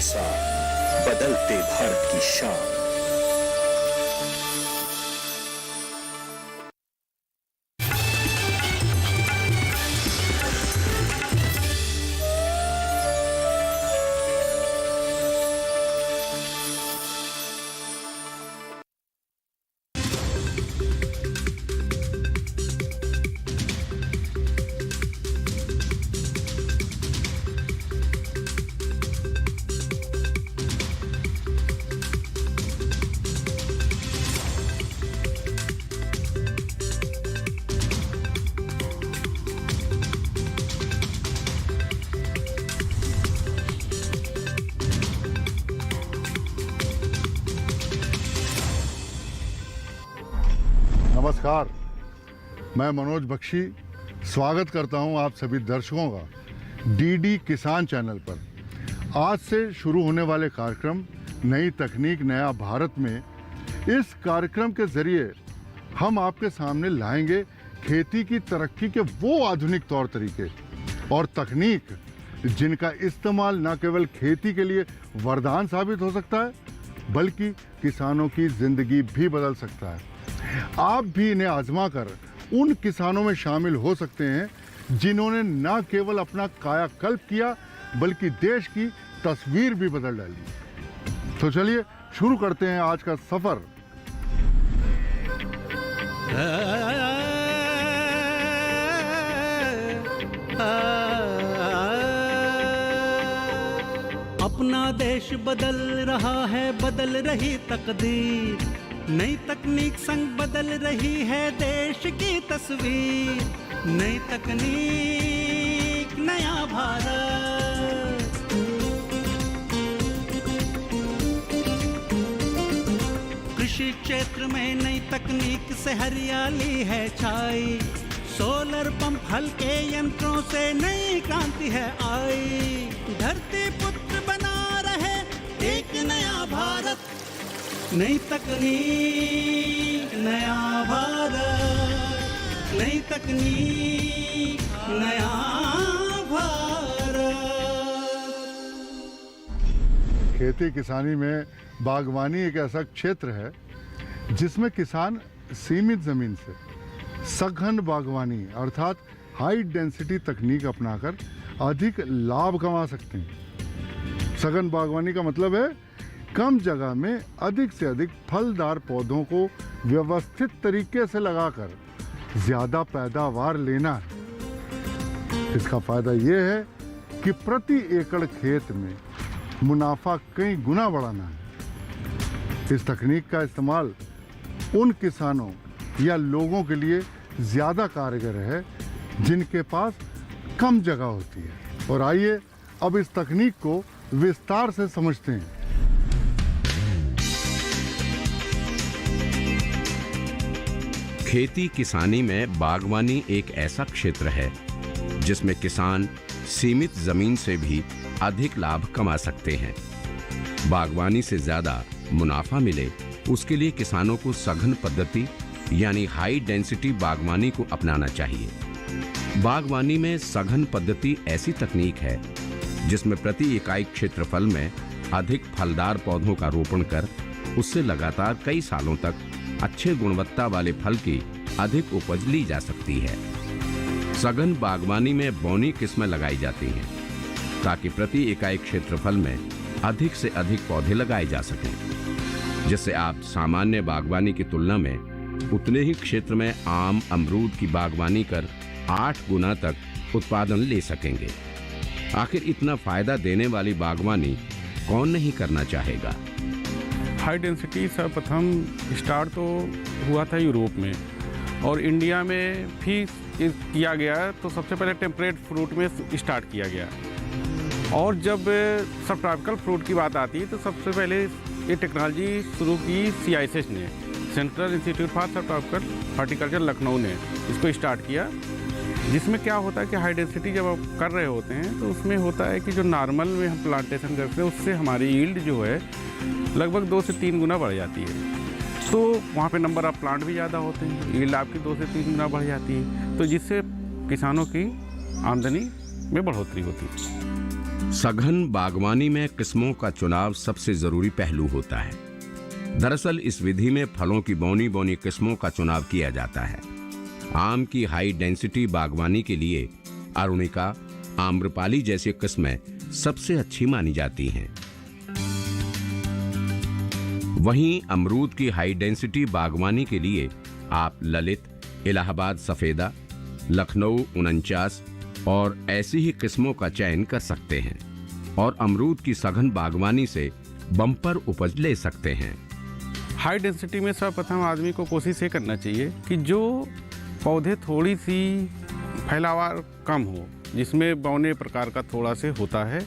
साथ बदलते भारत की शान। नमस्कार, मैं मनोज बख्शी स्वागत करता हूं आप सभी दर्शकों का डीडी किसान चैनल पर। आज से शुरू होने वाले कार्यक्रम नई तकनीक नया भारत में, इस कार्यक्रम के जरिए हम आपके सामने लाएंगे खेती की तरक्की के वो आधुनिक तौर तरीके और तकनीक जिनका इस्तेमाल न केवल खेती के लिए वरदान साबित हो सकता है बल्कि किसानों की जिंदगी भी बदल सकता है। आप भी इन्हें आजमा कर उन किसानों में शामिल हो सकते हैं जिन्होंने न केवल अपना कायाकल्प किया बल्कि देश की तस्वीर भी बदल डाली। तो चलिए शुरू करते हैं आज का सफर। अपना देश बदल रहा है, बदल रही तकदीर, नई तकनीक संग बदल रही है देश की तस्वीर। नई तकनीक नया भारत, कृषि क्षेत्र में नई तकनीक से हरियाली है छाई। सोलर पंप हल्के यंत्रों से नई क्रांति है आई। धरती पुत्र बना रहे एक नया भारत, नई तकनीक नया भारत, नई तकनीक नया भारत। खेती किसानी में बागवानी एक ऐसा क्षेत्र है जिसमें किसान सीमित जमीन से सघन बागवानी अर्थात हाई डेंसिटी तकनीक अपनाकर अधिक लाभ कमा सकते हैं। सघन बागवानी का मतलब है कम जगह में अधिक से अधिक फलदार पौधों को व्यवस्थित तरीके से लगाकर ज्यादा पैदावार लेना है। इसका फायदा यह है कि प्रति एकड़ खेत में मुनाफा कई गुना बढ़ाना है। इस तकनीक का इस्तेमाल उन किसानों या लोगों के लिए ज्यादा कारगर है जिनके पास कम जगह होती है। और आइए अब इस तकनीक को विस्तार से समझते हैं। खेती किसानी में बागवानी एक ऐसा क्षेत्र है जिसमें किसान सीमित जमीन से भी अधिक लाभ कमा सकते हैं। बागवानी से ज्यादा मुनाफा मिले उसके लिए किसानों को सघन पद्धति यानी हाई डेंसिटी बागवानी को अपनाना चाहिए। बागवानी में सघन पद्धति ऐसी तकनीक है जिसमें प्रति इकाई क्षेत्रफल में अधिक फलदार पौधों का रोपण कर उससे लगातार कई सालों तक अच्छे गुणवत्ता वाले फल की अधिक उपज ली जा सकती है। सघन बागवानी में बौनी किस्में लगाई जाती हैं ताकि प्रति इकाई क्षेत्रफल में अधिक से अधिक पौधे लगाए जा सकें, जिससे आप सामान्य बागवानी की तुलना में उतने ही क्षेत्र में आम अमरूद की बागवानी कर 8 गुना तक उत्पादन ले सकेंगे। आखिर इतना फायदा देने वाली बागवानी कौन नहीं करना चाहेगा। हाई डेंसिटी सर्वप्रथम स्टार्ट तो हुआ था यूरोप में और इंडिया में भी किया गया, तो सबसे पहले टेम्परेट फ्रूट में स्टार्ट किया गया। और जब सब ट्रॉपिकल फ्रूट की बात आती है तो सबसे पहले ये टेक्नोलॉजी शुरू की CISS ने, सेंट्रल इंस्टीट्यूट फॉर सब ट्रॉपिकल हॉर्टिकल्चर लखनऊ ने इसको स्टार्ट किया। जिसमें क्या होता है कि हाई डेंसिटी जब आप कर रहे होते हैं तो उसमें होता है कि जो नॉर्मल में हम प्लांटेशन करते हैं उससे हमारी यील्ड जो है लगभग 2 से 3 गुना बढ़ जाती है। तो वहाँ पे नंबर ऑफ प्लांट भी ज़्यादा होते हैं, यील्ड आपकी 2 से 3 गुना बढ़ जाती है, तो जिससे किसानों की आमदनी में बढ़ोतरी होती है। सघन बागवानी में किस्मों का चुनाव सबसे जरूरी पहलू होता है। दरअसल इस विधि में फलों की बौनी बौनी किस्मों का चुनाव किया जाता है। आम की हाई डेंसिटी बागवानी के लिए अरुणिका, आम्रपाली जैसी किस्में सबसे अच्छी मानी जाती हैं। वहीं अमरूद की हाई डेंसिटी बागवानी के लिए आप ललित, इलाहाबाद सफेदा, लखनऊ 49 और ऐसी ही किस्मों का चयन कर सकते हैं और अमरूद की सघन बागवानी से बम्पर उपज ले सकते हैं। हाई डेंसिटी में सर्वप्रथम आदमी को कोशिश ये करना चाहिए कि जो पौधे थोड़ी सी फैलावार कम हो, जिसमें बौने प्रकार का थोड़ा से होता है,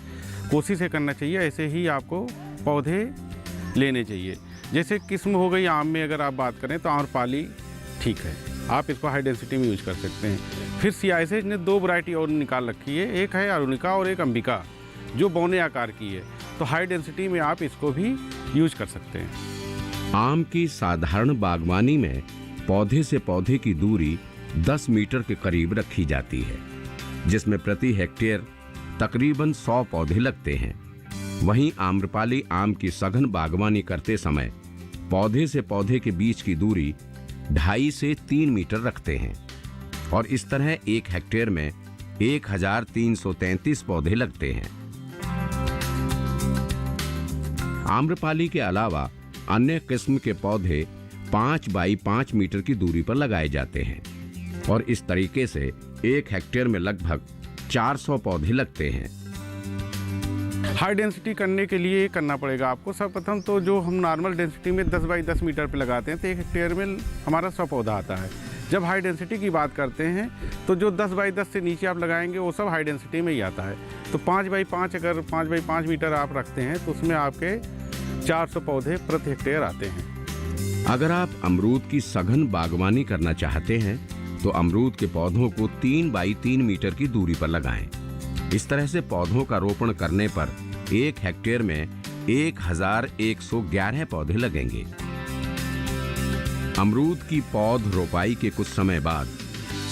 कोशिश ये करना चाहिए। ऐसे ही आपको पौधे लेने चाहिए। जैसे किस्म हो गई आम में अगर आप बात करें तो आम्रपाली ठीक है, आप इसको हाई डेंसिटी में यूज कर सकते हैं। फिर CISH ने 2 वैरायटी और निकाल रखी है, एक है अरुणिका और एक अंबिका, जो बौने आकार की है। तो हाई डेंसिटी में आप इसको भी यूज कर सकते हैं। आम की साधारण बागवानी में पौधे से पौधे की दूरी 10 मीटर के करीब रखी जाती है, जिसमें प्रति हेक्टेयर तकरीबन 100 पौधे लगते हैं। वहीं आम्रपाली आम की सघन बागवानी करते समय पौधे से पौधे के बीच की दूरी 2.5 से 3 मीटर रखते हैं और इस तरह 1 हेक्टेयर में 1333 पौधे लगते हैं। आम्रपाली के अलावा अन्य किस्म के पौधे 5 बाई 5 मीटर की दूरी पर लगाए जाते हैं और इस तरीके से 1 हेक्टेयर में लगभग 400 पौधे लगते हैं। हाई डेंसिटी करने के लिए करना पड़ेगा आपको सर्वप्रथम तो जो हम नॉर्मल डेंसिटी में 10 बाई 10 मीटर पे लगाते हैं तो 1 हेक्टेयर में हमारा 100 पौधा आता है। जब हाई डेंसिटी की बात करते हैं तो जो 10 बाई 10 से नीचे आप लगाएंगे वो सब हाई डेंसिटी में ही आता है। तो 5 बाई 5 अगर 5 बाई 5 मीटर आप रखते हैं तो उसमें आपके 400 पौधे प्रति हेक्टेयर आते हैं। अगर आप अमरूद की सघन बागवानी करना चाहते हैं तो अमरूद के पौधों को 3 बाई 3 मीटर की दूरी पर लगाएं। इस तरह से पौधों का रोपण करने पर 1 हेक्टेयर में 1111 पौधे लगेंगे। अमरूद की पौध रोपाई के कुछ समय बाद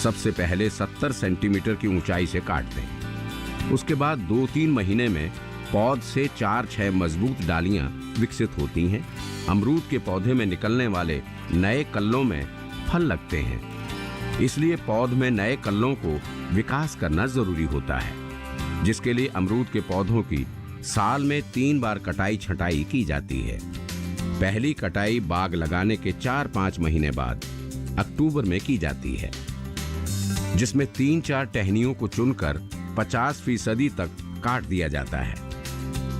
सबसे पहले 70 सेंटीमीटर की ऊंचाई से काट दें। उसके बाद 2-3 महीने में पौध से 4-6 मजबूत डालियां विकसित होती हैं। अमरूद के पौधे में निकलने वाले नए कल्लों में फल लगते हैं, इसलिए पौध में नए कल्लों को विकास करना जरूरी होता है, जिसके लिए अमरूद के पौधों की साल में 3 बार कटाई छटाई की जाती है। पहली कटाई बाग लगाने के 4-5 महीने बाद अक्टूबर में की जाती है, जिसमें 3-4 टहनियों को चुनकर 50% तक काट दिया जाता है।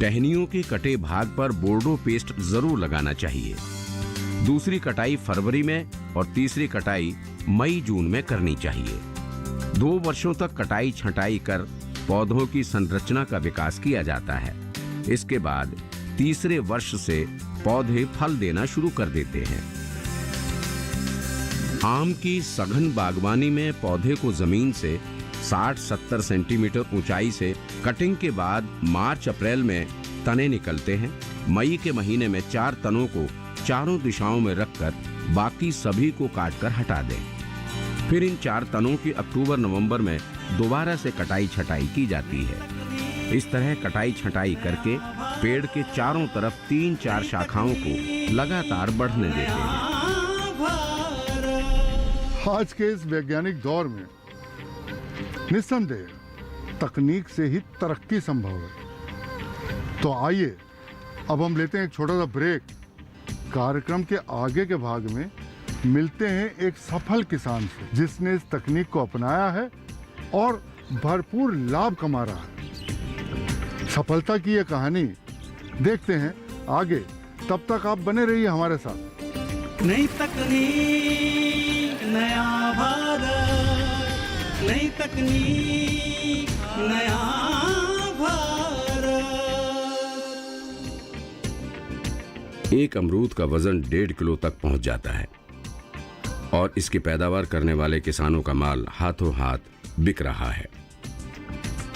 टहनियों के कटे भाग पर बोर्डो पेस्ट जरूर लगाना चाहिए। दूसरी कटाई फरवरी में और तीसरी कटाई मई-जून में करनी चाहिए। 2 वर्षों तक कटाई छटाई कर पौधों की संरचना का विकास किया जाता है। इसके बाद तीसरे वर्ष से पौधे फल देना शुरू कर देते हैं। आम की सघन बागवानी में पौधे को जमीन से 60-70 सेंटीमीटर ऊंचाई से कटिंग के बाद मार्च-अप्रैल में तने निकलते हैं। मई के महीने में 4 तनों को चारों दिशाओं में रखकर बाकी सभी को काटकर हटा दें। फिर इन 4 तनों की अक्टूबर-नवंबर में दोबारा से कटाई छटाई की जाती है। इस तरह कटाई छटाई करके पेड़ के चारों तरफ 3-4 शाखाओं को लगातार बढ़ने देते हैं। आज के इस वैज्ञानिक दौर में निस्संदेह तकनीक से ही तरक्की संभव है। तो आइए अब हम लेते हैं एक छोटा सा ब्रेक। कार्यक्रम के आगे के भाग में मिलते हैं एक सफल किसान से, जिसने इस तकनीक को अपनाया है और भरपूर लाभ कमा रहा है। सफलता की ये कहानी देखते हैं आगे। तब तक आप बने रहिए हमारे साथ। नई तकनीक नया भारत, नई तकनीक नया भारत। एक अमरूद का वजन 1.5 किलो तक पहुंच जाता है और इसकी पैदावार करने वाले किसानों का माल हाथों हाथ बिक रहा है।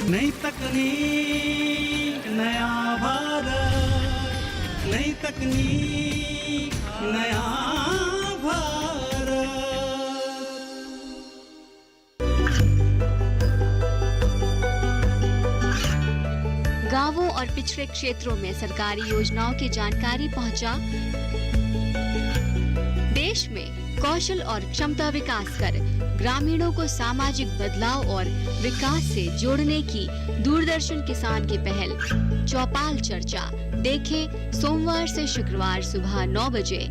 नई तकनीक नया भारत, नई तकनीक नया भारत। और पिछड़े क्षेत्रों में सरकारी योजनाओं की जानकारी पहुंचा। देश में कौशल और क्षमता विकास कर ग्रामीणों को सामाजिक बदलाव और विकास से जोड़ने की दूरदर्शन किसान की पहल चौपाल चर्चा देखें सोमवार से शुक्रवार सुबह 9 बजे।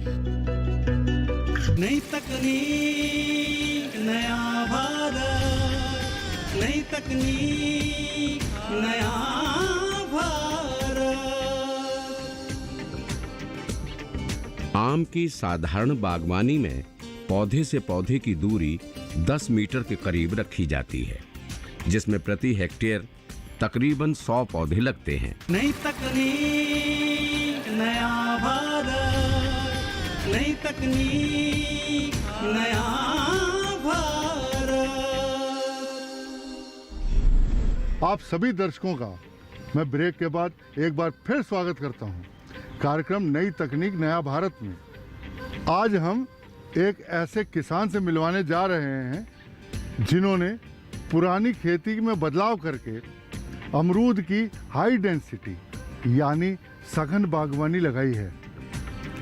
नई तकनीक नया भारत, नई तकनीक नया भारत। आम की साधारण बागवानी में पौधे से पौधे की दूरी 10 मीटर के करीब रखी जाती है, जिसमें प्रति हेक्टेयर तकरीबन 100 पौधे लगते हैं। नई तकनीक नया भारत, नई तकनीक नया भारत। आप सभी दर्शकों का मैं ब्रेक के बाद एक बार फिर स्वागत करता हूं कार्यक्रम नई तकनीक नया भारत में। आज हम एक ऐसे किसान से मिलवाने जा रहे हैं जिन्होंने पुरानी खेती में बदलाव करके अमरूद की हाई डेंसिटी यानी सघन बागवानी लगाई है,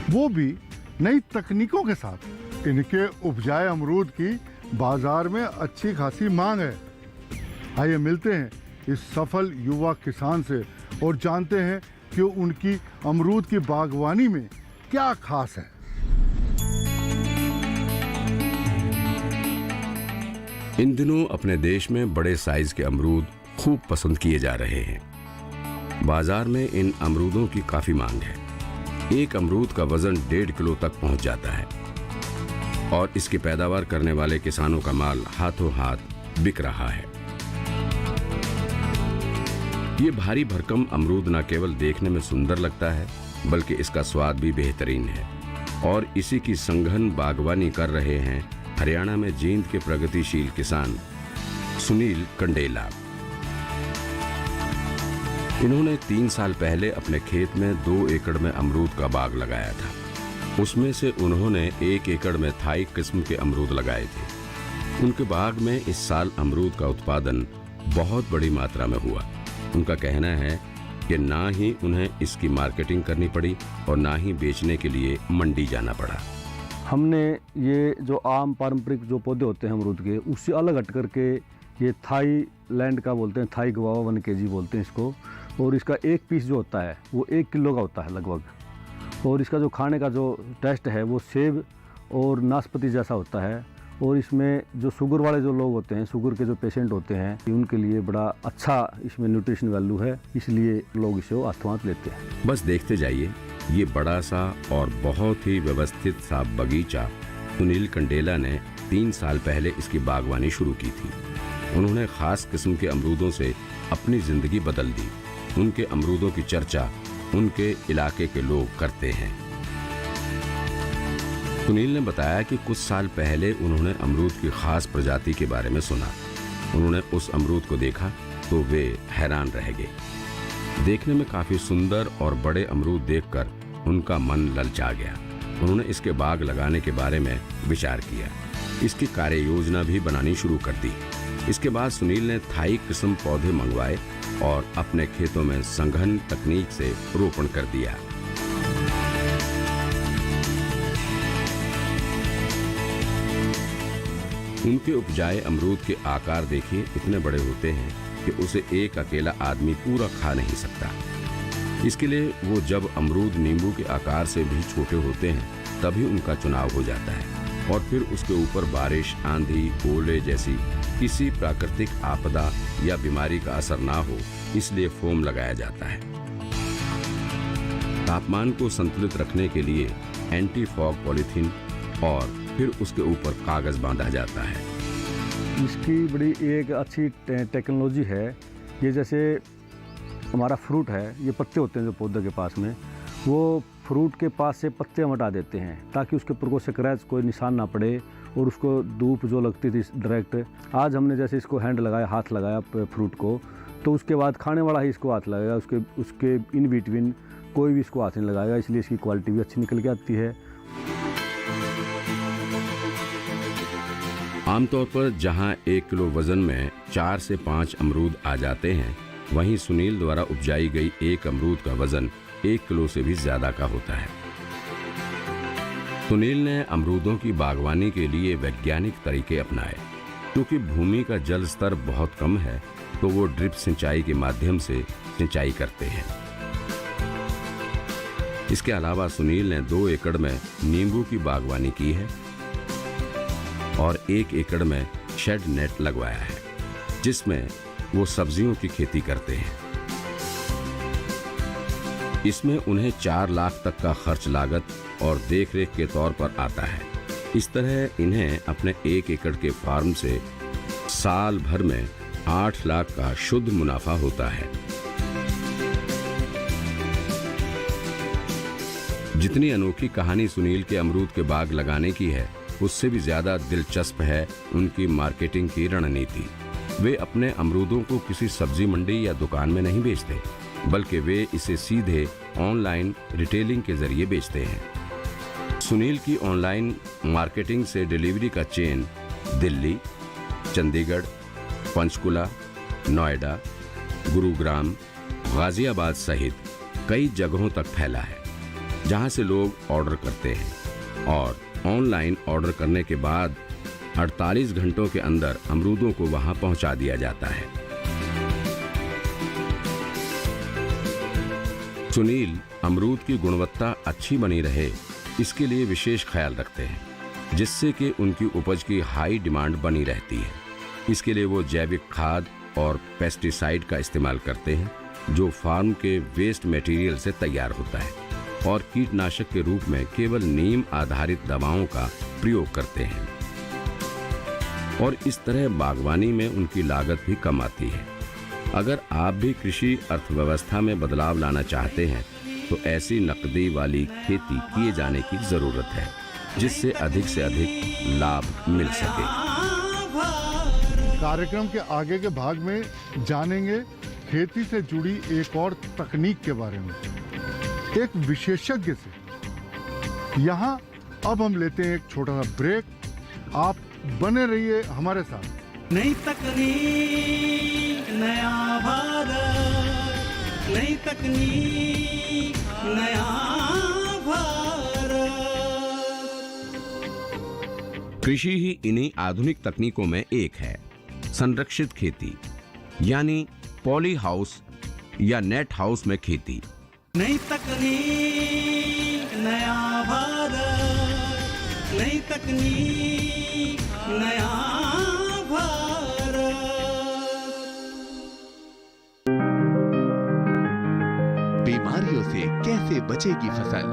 वो भी नई तकनीकों के साथ। इनके उपजाए अमरूद की बाजार में अच्छी खासी मांग है। आइए मिलते हैं इस सफल युवा किसान से और जानते हैं कि उनकी अमरूद की बागवानी में क्या खास है। इन दिनों अपने देश में बड़े साइज के अमरूद खूब पसंद किए जा रहे हैं। बाजार में इन अमरूदों की काफी मांग है। एक अमरूद का वजन 1.5 किलो तक पहुंच जाता है और इसकी पैदावार करने वाले किसानों का माल हाथों हाथ बिक रहा है। ये भारी भरकम अमरूद न केवल देखने में सुंदर लगता है, बल्कि इसका स्वाद भी बेहतरीन है। और इसी की संघन बागवानी कर रहे हैं हरियाणा में जींद के प्रगतिशील किसान सुनील कंडेला। इन्होंने 3 साल पहले अपने खेत में 2 एकड़ में अमरूद का बाग लगाया था। उसमें से उन्होंने 1 एकड़ में थाई किस्म के अमरूद लगाए थे। उनके बाग में इस साल अमरूद का उत्पादन बहुत बड़ी मात्रा में हुआ। उनका कहना है कि ना ही उन्हें इसकी मार्केटिंग करनी पड़ी और ना ही बेचने के लिए मंडी जाना पड़ा। हमने ये जो आम पारंपरिक जो पौधे होते हैं अमरूद के, उससे अलग हट करके ये थाई लैंड का बोलते हैं, थाई गवावा 1 kg बोलते हैं इसको। और इसका एक पीस जो होता है वो 1 किलो का होता है लगभग। और इसका जो खाने का जो टेस्ट है वो सेब और नाशपाती जैसा होता है। और इसमें जो शुगर वाले जो लोग होते हैं, शुगर के जो पेशेंट होते हैं, उनके लिए बड़ा अच्छा इसमें न्यूट्रिशन वैल्यू है, इसलिए लोग इसे हाथों हाथ लेते हैं। बस देखते जाइए, ये बड़ा सा और बहुत ही व्यवस्थित सा बगीचा सुनील कंडेला ने 3 साल पहले इसकी बागवानी शुरू की थी। उन्होंने खास किस्म के अमरूदों से अपनी जिंदगी बदल दी। उनके अमरूदों की चर्चा उनके इलाके के लोग करते हैं। सुनील ने बताया कि कुछ साल पहले उन्होंने अमरूद की खास प्रजाति के बारे में सुना। उन्होंने उस अमरूद को देखा तो वे हैरान रह गए। देखने में काफी सुंदर और बड़े अमरूद देखकर उनका मन ललचा गया। उन्होंने इसके बाग लगाने के बारे में विचार किया। इसकी कार्य योजना भी बनानी शुरू कर दी। इसके बाद सुनील ने थाई किस्म पौधे मंगवाए और अपने खेतों में संघन तकनीक से रोपण कर दिया। उनके उपजाए अमरूद के आकार देखिए, इतने बड़े होते हैं कि उसे एक अकेला आदमी पूरा खा नहीं सकता। इसके लिए वो जब अमरूद नींबू के आकार से भी छोटे होते हैं तभी उनका चुनाव हो जाता है और फिर उसके ऊपर बारिश, आंधी, ओले जैसी किसी प्राकृतिक आपदा या बीमारी का असर ना हो, इसलिए फोम लगाया जाता है। तापमान को संतुलित रखने के लिए एंटी फॉग पॉलीथीन और फिर उसके ऊपर कागज बांधा जाता है। इसकी बड़ी एक अच्छी टेक्नोलॉजी है। ये जैसे हमारा फ्रूट है, ये पत्ते होते हैं जो पौधे के पास में, वो फ्रूट के पास से पत्ते हम हटा देते हैं ताकि उसके ऊपर कोई स्क्रैच, कोई निशान ना पड़े और उसको धूप जो लगती थी डायरेक्ट। आज हमने जैसे इसको हैंड लगाया, हाथ लगाया फ्रूट को, तो उसके बाद खाने वाला ही इसको हाथ लगाएगा, उसके इन बिटवीन कोई भी इसको हाथ नहीं लगाएगा, इसलिए इसकी क्वालिटी भी अच्छी निकल के आती है। आमतौर पर जहां 1 किलो वजन में 4 से 5 अमरूद आ जाते हैं, वहीं सुनील द्वारा उपजाई गई एक अमरूद का वजन 1 किलो से भी ज्यादा का होता है। सुनील ने अमरूदों की बागवानी के लिए वैज्ञानिक तरीके अपनाए। क्योंकि भूमि का जल स्तर बहुत कम है तो वो ड्रिप सिंचाई के माध्यम से सिंचाई करते हैं। इसके अलावा सुनील ने 2 एकड़ में नींबू की बागवानी की है और 1 एकड़ में शेड नेट लगवाया है, जिसमें वो सब्जियों की खेती करते हैं। इसमें उन्हें 4 लाख तक का खर्च लागत और देखरेख के तौर पर आता है। इस तरह इन्हें अपने 1 एकड़ के फार्म से साल भर में 8 लाख का शुद्ध मुनाफा होता है। जितनी अनोखी कहानी सुनील के अमरूद के बाग लगाने की है, उससे भी ज्यादा दिलचस्प है उनकी मार्केटिंग की रणनीति। वे अपने अमरूदों को किसी सब्जी मंडी या दुकान में नहीं बेचते, बल्कि वे इसे सीधे ऑनलाइन रिटेलिंग के जरिए बेचते हैं। सुनील की ऑनलाइन मार्केटिंग से डिलीवरी का चेन दिल्ली, चंडीगढ़, पंचकुला, नोएडा, गुरुग्राम, गाजियाबाद सहित कई जगहों तक फैला है, जहां से लोग ऑर्डर करते हैं और ऑनलाइन ऑर्डर करने के बाद 48 घंटों के अंदर अमरूदों को वहां पहुंचा दिया जाता है। सुनील अमरूद की गुणवत्ता अच्छी बनी रहे, इसके लिए विशेष ख्याल रखते हैं, जिससे कि उनकी उपज की हाई डिमांड बनी रहती है। इसके लिए वो जैविक खाद और पेस्टिसाइड का इस्तेमाल करते हैं, जो फार्म के वेस्ट मटेरियल से तैयार होता है, और कीटनाशक के रूप में केवल नीम आधारित दवाओं का प्रयोग करते हैं। और इस तरह बागवानी में उनकी लागत भी कम आती है। अगर आप भी कृषि अर्थव्यवस्था में बदलाव लाना चाहते हैं तो ऐसी नकदी वाली खेती किए जाने की जरूरत है, जिससे अधिक से अधिक लाभ मिल सके। कार्यक्रम के आगे के भाग में जानेंगे खेती से जुड़ी एक और तकनीक के बारे में, एक विशेषज्ञ से। यहाँ अब हम लेते हैं एक छोटा सा ब्रेक। आप बने रहिए हमारे साथ। नई तकनीक नया भारत, नई तकनीक नया भारत। कृषि ही इन्हीं आधुनिक तकनीकों में एक है। संरक्षित खेती यानी पॉली हाउस या नेट हाउस में खेती। नई तकनीक नया भारत, नई तकनीक नया भारत। बीमारियों से कैसे बचेगी फसल?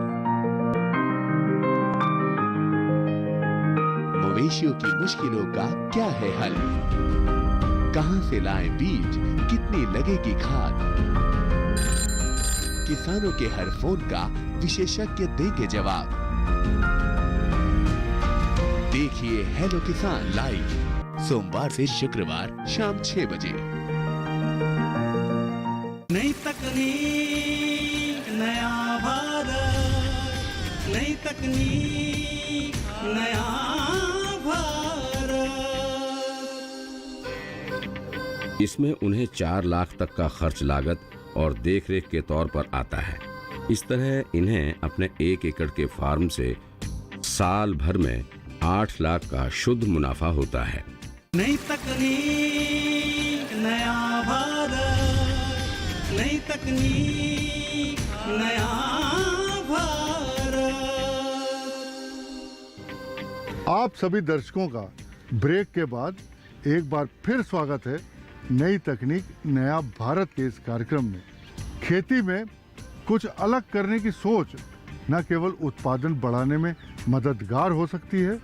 मवेशियों की मुश्किलों का क्या है हल? कहां से लाएं बीज, कितनी लगेगी खाद? किसानों के हर फोन का विशेषज्ञ देंगे जवाब। देखिए हेलो किसान लाइव सोमवार से शुक्रवार शाम 6 बजे। नई तकनीक नया भारत, नई तकनीक नया भारत। इसमें उन्हें 4 लाख तक का खर्च लागत और देखरेख के तौर पर आता है। इस तरह इन्हें अपने 1 एकड़ के फार्म से साल भर में 8 लाख का शुद्ध मुनाफा होता है। नई तकनीक नया भारत, नई तकनीक नया भारत। आप सभी दर्शकों का ब्रेक के बाद एक बार फिर स्वागत है नई तकनीक नया भारत के इस कार्यक्रम में। खेती में कुछ अलग करने की सोच न केवल उत्पादन बढ़ाने में मददगार हो सकती है,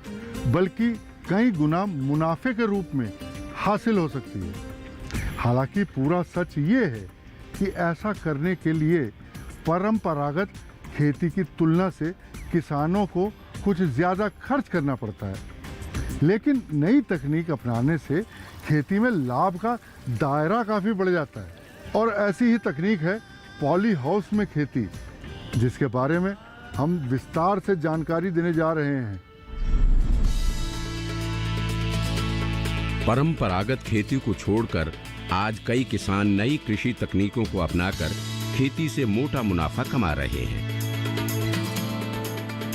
बल्कि कई गुना मुनाफे के रूप में हासिल हो सकती है। हालांकि पूरा सच ये है कि ऐसा करने के लिए परंपरागत खेती की तुलना से किसानों को कुछ ज़्यादा खर्च करना पड़ता है, लेकिन नई तकनीक अपनाने से खेती में लाभ का दायरा काफ़ी बढ़ जाता है। और ऐसी ही तकनीक है पॉली हाउस में खेती, जिसके बारे में हम विस्तार से जानकारी देने जा रहे हैं। परंपरागत खेती को छोड़कर आज कई किसान नई कृषि तकनीकों को अपनाकर खेती से मोटा मुनाफा कमा रहे हैं।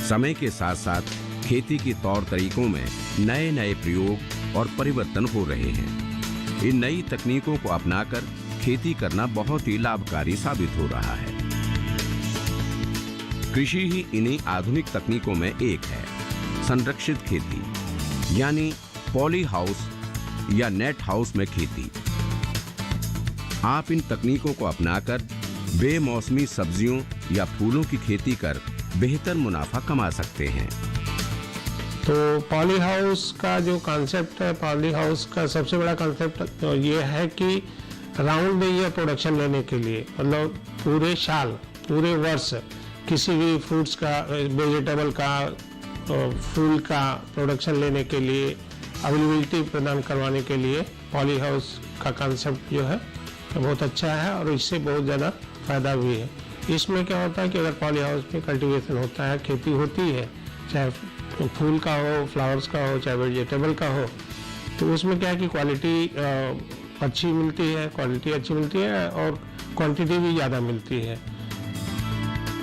समय के साथ साथ खेती के तौर तरीकों में नए नए प्रयोग और परिवर्तन हो रहे हैं। इन नई तकनीकों को अपनाकर खेती करना बहुत ही लाभकारी साबित हो रहा है। कृषि ही इन्हीं आधुनिक तकनीकों में एक है। संरक्षित खेती यानी पॉली हाउस या नेट हाउस में खेती। आप इन तकनीकों को अपनाकर बेमौसमी सब्जियों या फूलों की खेती कर बेहतर मुनाफा कमा सकते हैं। तो पॉली हाउस का जो कॉन्सेप्ट है, पॉली हाउस का सबसे बड़ा कॉन्सेप्ट तो ये है कि राउंड द ईयर प्रोडक्शन लेने के लिए, मतलब पूरे साल पूरे वर्ष किसी भी फ्रूट्स का, वेजिटेबल का, फूल का प्रोडक्शन लेने के लिए, अवेलेबिलिटी प्रदान करवाने के लिए पॉली हाउस का कॉन्सेप्ट जो है बहुत अच्छा है और इससे बहुत ज़्यादा फायदा भी है। इसमें क्या होता है कि अगर पॉली हाउस में कल्टीवेशन होता है, खेती होती है, चाहे फूल का हो, फ्लावर्स का हो, चाहे वेजिटेबल का हो, तो उसमें क्या है कि क्वालिटी अच्छी मिलती है और क्वांटिटी भी ज़्यादा मिलती है।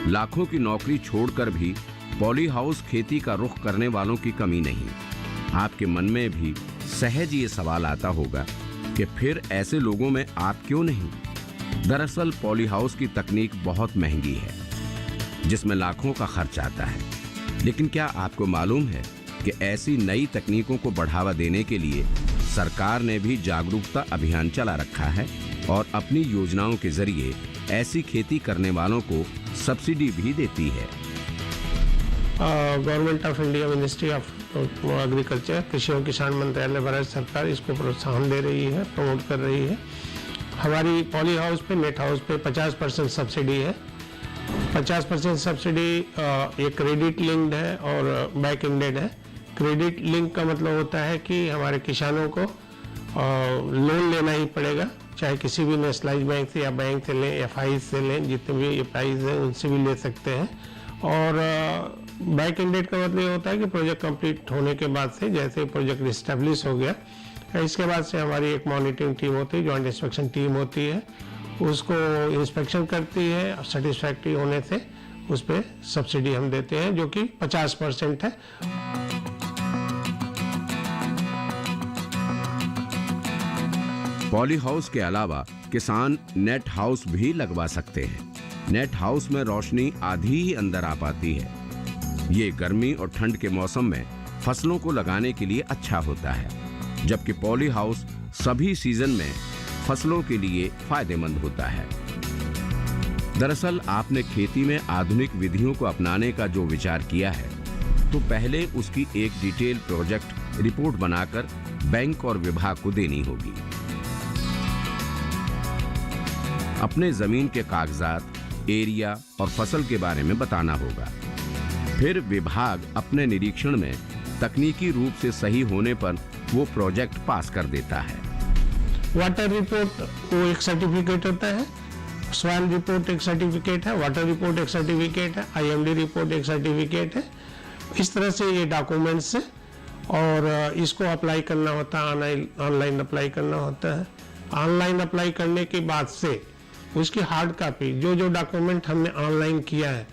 लाखों की नौकरी छोड़कर भी पॉली हाउस खेती का रुख करने वालों की कमी नहीं। आपके मन में भी सहज ये सवाल आता होगा कि फिर ऐसे लोगों में आप क्यों नहीं? दरअसल पॉली हाउस की तकनीक बहुत महंगी है, जिसमें लाखों का खर्च आता है। लेकिन क्या आपको मालूम है कि ऐसी नई तकनीकों को बढ़ावा देने के लिए सरकार ने भी जागरूकता अभियान चला रखा है और अपनी योजनाओं के जरिए ऐसी खेती करने वालों को सब्सिडी भी देती है। Government of India, ministry of agriculture, कृषि और किसान मंत्रालय, भारत सरकार इसको प्रोत्साहन दे रही है, प्रमोट कर रही है। हमारी पॉली हाउस पे, नेट हाउस पे 50% सब्सिडी है। 50% सब्सिडी एक क्रेडिट लिंक्ड है और बैक एंडेड है। क्रेडिट लिंक का मतलब होता है कि हमारे किसानों को लोन लेना ही पड़ेगा, चाहे किसी भी नेशनलाइज बैंक से या बैंक से लें, एफआई से लें, जितने भी एफआई हैं उनसे भी ले सकते हैं। और बैक एंडेड का मतलब ये होता है कि प्रोजेक्ट कंप्लीट होने के बाद से, जैसे प्रोजेक्ट इस्टेब्लिश हो गया, इसके बाद से हमारी एक मॉनिटरिंग टीम होती है, जॉइंट इंस्पेक्शन टीम होती है, उसको इंस्पेक्शन करती है और सेटिस्फैक्ट्री होने से उस पर सब्सिडी हम देते हैं, जो कि 50% है। पॉली हाउस के अलावा किसान नेट हाउस भी लगवा सकते हैं। नेट हाउस में रोशनी आधी ही अंदर आ पाती है। ये गर्मी और ठंड के मौसम में फसलों को लगाने के लिए अच्छा होता है, जबकि पॉली हाउस सभी सीजन में फसलों के लिए फायदेमंद होता है। दरअसल आपने खेती में आधुनिक विधियों को अपनाने का जो विचार किया है, तो पहले उसकी एक डिटेल प्रोजेक्ट रिपोर्ट बनाकर बैंक और विभाग को देनी होगी। अपने जमीन के कागजात, एरिया और फसल के बारे में बताना होगा। फिर विभाग अपने निरीक्षण में तकनीकी रूप से सही होने पर वो प्रोजेक्ट पास कर देता है। वाटर रिपोर्ट वो एक सर्टिफिकेट होता है, सॉइल रिपोर्ट एक सर्टिफिकेट है, वाटर रिपोर्ट एक सर्टिफिकेट है, आईएमडी रिपोर्ट एक सर्टिफिकेट है। इस तरह से ये डॉक्यूमेंट्स है और इसको अप्लाई करना होता है, ऑनलाइन अप्लाई करना होता है। ऑनलाइन अप्लाई करने के बाद से उसकी हार्ड कॉपी, जो डॉक्यूमेंट हमने ऑनलाइन किया है,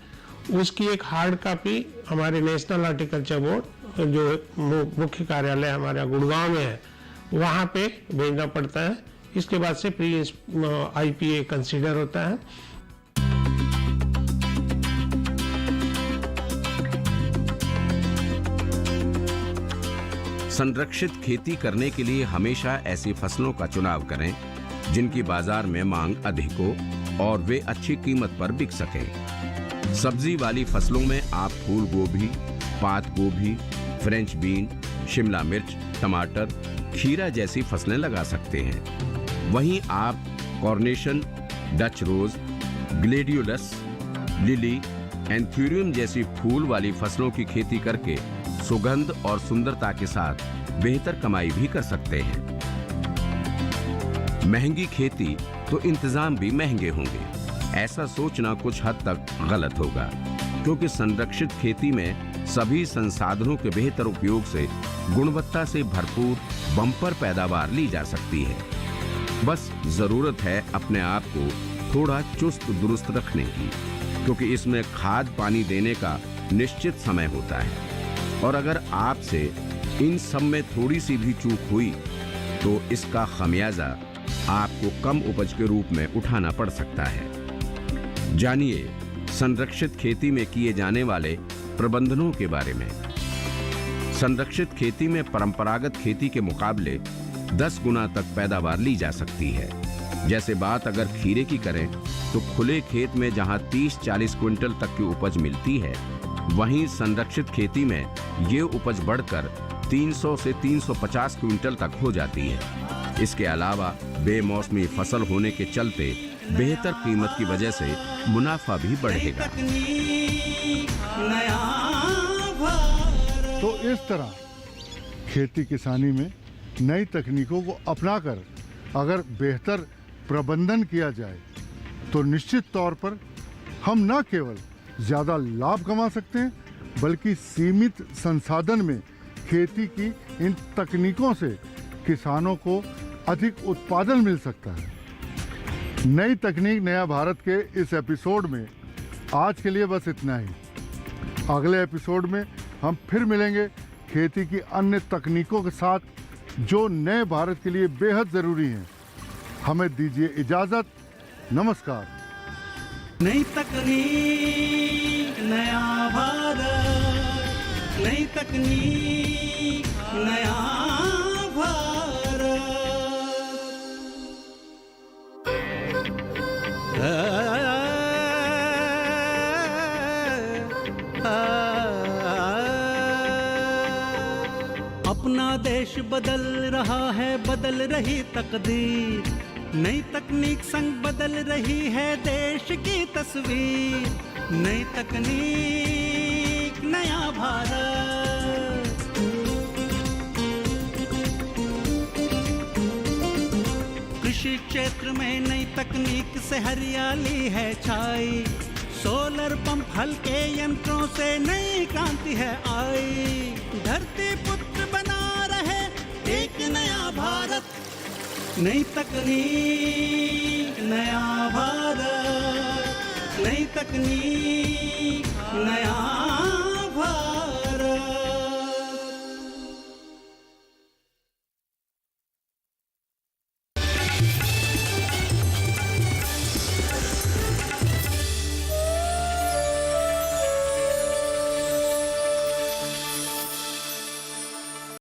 उसकी एक हार्ड कॉपी हमारे नेशनल हॉर्टिकल्चर बोर्ड, जो मुख्य कार्यालय हमारा गुड़गांव में है, वहाँ पे भेजना पड़ता है। इसके बाद से प्री आईपीए कंसीडर होता है। संरक्षित खेती करने के लिए हमेशा ऐसी फसलों का चुनाव करें जिनकी बाजार में मांग अधिक हो और वे अच्छी कीमत पर बिक सकें। सब्जी वाली फसलों में आप फूल गोभी, पात गोभी, फ्रेंच बीन, शिमला मिर्च, टमाटर, खीरा जैसी फसलें लगा सकते हैं। वहीं आप कॉर्नेशन, डच रोज, ग्लेडियोलस, लिली, एंथ्यूरियम जैसी फूल वाली फसलों की खेती करके सुगंध और सुंदरता के साथ बेहतर कमाई भी कर सकते हैं। महंगी खेती तो इंतजाम भी महंगे होंगे, ऐसा सोचना कुछ हद तक गलत होगा, क्योंकि संरक्षित खेती में सभी संसाधनों के बेहतर उपयोग से गुणवत्ता से भरपूर बम्पर पैदावार ली जा सकती है। बस जरूरत है अपने आप को थोड़ा चुस्त दुरुस्त रखने की, क्योंकि इसमें खाद पानी देने का निश्चित समय होता है और अगर आपसे इन सब में थोड़ी सी भी चूक हुई तो इसका खमियाजा आपको कम उपज के रूप में उठाना पड़ सकता है। जानिए संरक्षित खेती में किए जाने वाले प्रबंधनों के बारे में। संरक्षित खेती में परंपरागत खेती के मुकाबले 10 गुना तक पैदावार ली जा सकती है। जैसे बात अगर खीरे की करें तो खुले खेत में जहां 30-40 क्विंटल तक की उपज मिलती है, वहीं संरक्षित खेती में ये उपज बढ़कर 300 से 350 क्विंटल तक हो जाती है। इसके अलावा बेमौसमी फसल होने के चलते बेहतर कीमत की वजह से मुनाफा भी बढ़ेगा। तो इस तरह खेती किसानी में नई तकनीकों को अपनाकर अगर बेहतर प्रबंधन किया जाए तो निश्चित तौर पर हम न केवल ज़्यादा लाभ कमा सकते हैं, बल्कि सीमित संसाधन में खेती की इन तकनीकों से किसानों को अधिक उत्पादन मिल सकता है। नई तकनीक नया भारत के इस एपिसोड में आज के लिए बस इतना ही। अगले एपिसोड में हम फिर मिलेंगे खेती की अन्य तकनीकों के साथ जो नए भारत के लिए बेहद ज़रूरी हैं। हमें दीजिए इजाज़त। नमस्कार। नई तकनीक नया भारत, नई तकनीक नया भारत। अपना देश बदल रहा है, बदल रही तकदीर। नई तकनीक संग बदल रही है देश की तस्वीर। नई तकनीक नया भारत। कृषि क्षेत्र में नई तकनीक से हरियाली है छाई। सोलर पंप हल्के यंत्रों से नई क्रांति है आई। धरती पुत्र बना रहे एक नया भारत। नई तकनीक नया भारत, नई तकनीक नया भारत।